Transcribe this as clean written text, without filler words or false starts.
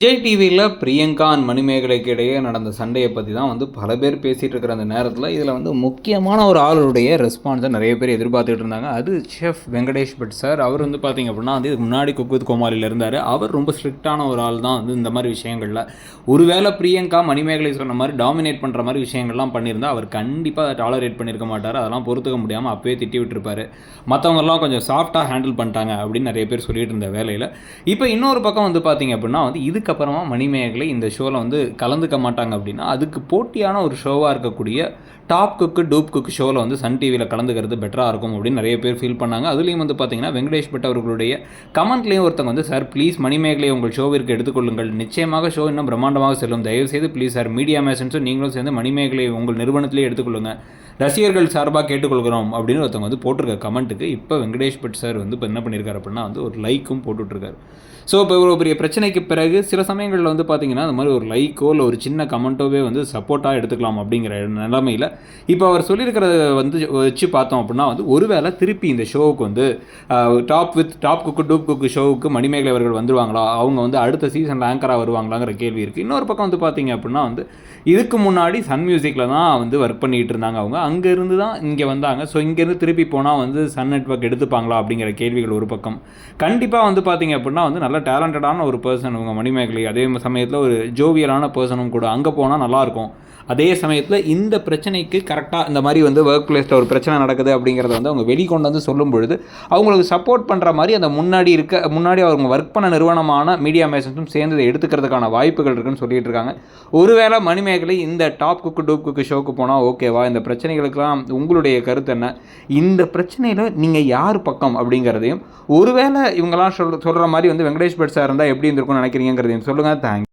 விஜய் டிவியில் பிரியங்கா அண்ட் மணிமேகலைக்கு இடையே நடந்த சண்டையை பற்றி தான் பல பேர் பேசிகிட்டு இருக்கிற அந்த நேரத்தில் இதில் முக்கியமான ஒரு ஆளுடைய ரெஸ்பான்ஸை நிறைய பேர் எதிர்பார்த்துட்டு இருந்தாங்க. அது செஃப் வெங்கடேஷ் பட் சார். அவர் பார்த்திங்க அப்படின்னா இதுக்கு முன்னாடி குக் வித் கோமாளியில் இருந்தார். அவர் ரொம்ப ஸ்ட்ரிக்டான ஒரு ஆள் தான் இந்த மாதிரி விஷயங்களில். ஒருவேளை பிரியங்கா மணிமேகலை சொன்ன மாதிரி டாமினேட் பண்ணுற மாதிரி விஷயங்கள்லாம் பண்ணியிருந்தால் அவர் கண்டிப்பாக அதை டாலரேட் பண்ணியிருக்க மாட்டார். அதெல்லாம் பொறுத்துக்க முடியாமல் அப்பவே திட்டி விட்டுருப்பார். மற்றவங்கெல்லாம் கொஞ்சம் சாஃப்டாக ஹேண்டில் பண்ணிட்டாங்க அப்படின்னு நிறைய பேர் சொல்லிட்டு இருந்த வேலையில் இப்போ இன்னொரு பக்கம் பார்த்திங்க அப்படின்னா இதுக்கப்புறமா மணிமேகலை இந்த ஷோவில் கலந்துக்க மாட்டாங்க அப்படின்னா அதுக்கு போட்டியான ஒரு ஷோவாக இருக்கக்கூடிய டாப் குக்கு டூப் குக்கு ஷோவில் சன் டிவியில் கலந்துக்கிறது பெட்டராக இருக்கும் அப்படின்னு நிறைய பேர் ஃபீல் பண்ணாங்க. அதுலேயும் பார்த்தீங்கன்னா வெங்கடேஷ் பட் அவர்களுடைய கமெண்ட்லேயும் ஒருத்தவங்க சார் ப்ளீஸ் மணிமேகலை உங்கள் ஷோவிற்கு எடுத்துக்கொள்ளுங்கள், நிச்சயமாக ஷோ இன்னும் பிரம்மாண்டமாக செல்லும், தயவுசெய்து ப்ளீஸ் சார் மீடியா மேசன்ஸும் நீங்களும் சேர்ந்து மணிமேகலை உங்கள் நிறுவனத்திலே எடுத்துக்கொள்ளுங்க, ரசிகர்கள் சார்பாக கேட்டுக்கொள்கிறோம் அப்படின்னு ஒருத்தவங்க போட்டிருக்க கமெண்ட்டுக்கு இப்போ வெங்கடேஷ் பட் சார் இப்போ என்ன பண்ணியிருக்காரு அப்படின்னா ஒரு லைக்கும் போட்டுட்ருக்காரு. ஸோ இப்போ ஒரு பெரிய பிரச்சனைக்கு பிறகு சில சமயங்களில் பார்த்தீங்கன்னா அந்த மாதிரி ஒரு லைக்கோ இல்லை ஒரு சின்ன கமெண்ட்டோவே சப்போர்ட்டாக எடுத்துக்கலாம் அப்படிங்கிற நிலைமையில் இப்போ அவர் சொல்லியிருக்கிறத வச்சு பார்த்தோம் அப்படின்னா ஒருவேளை திருப்பி இந்த ஷோவுக்கு டாப் குக்கு டூப் குக்கு ஷோவுக்கு மணிமேகலை அவர்கள் வந்துருவாங்களா, அவங்க அடுத்த சீசனில் ஆங்கராக வருவாங்களாங்கிற கேள்வி இருக்குது. இன்னொரு பக்கம் பார்த்தீங்க அப்படின்னா இதுக்கு முன்னாடி சன் மியூசிக்கில் தான் ஒர்க் பண்ணிகிட்டு இருந்தாங்க. அவங்க அங்கேருந்து தான் இங்கே வந்தாங்க. ஸோ இங்கேருந்து திருப்பி போனால் சன் நெட்வொர்க் எடுத்துப்பாங்களா அப்படிங்கிற கேள்விகள் ஒரு பக்கம். கண்டிப்பாக பார்த்தீங்க அப்படின்னா நல்ல டேலண்டடான ஒரு பர்சன் இவங்க மணிமேகலை. அதே சமயத்தில் ஒரு ஜோவியலான பர்சனும் கூட. அங்கே போனால் நல்லாயிருக்கும். அதே சமயத்தில் இந்த பிரச்சனைக்கு கரெக்டாக இந்த மாதிரி ஒர்க் பிளேஸில் ஒரு பிரச்சனை நடக்குது அப்படிங்கிறத அவங்க வெளிக்கொண்டு சொல்லும் பொழுது அவங்களுக்கு சப்போர்ட் பண்ணுற மாதிரி அந்த முன்னாடி அவங்க ஒர்க் பண்ண நிறுவனமான மீடியா மேசன்ஸும் சேர்ந்து எடுத்துக்கிறதுக்கான வாய்ப்புகள் இருக்குன்னு சொல்லிட்டு இருக்காங்க. ஒருவேளை மணிமேகலை இந்த டாப் குக்கு டூப் குக்கு ஷோக்கு போனால் ஓகேவா, இந்த பிரச்சனைகளுக்கெல்லாம் உங்களுடைய கருத்து என்ன, இந்த பிரச்சனையில் நீங்கள் யார் பக்கம் அப்படிங்கிறதையும், ஒருவேளை இவங்கெல்லாம் சொல்கிற மாதிரி வெங்கடேஷ் பட் சார் இருந்தால் எப்படி இருந்திருக்கும்னு நினைக்கிறீங்கிறதையும் சொல்லுங்கள். தேங்க்ஸ்.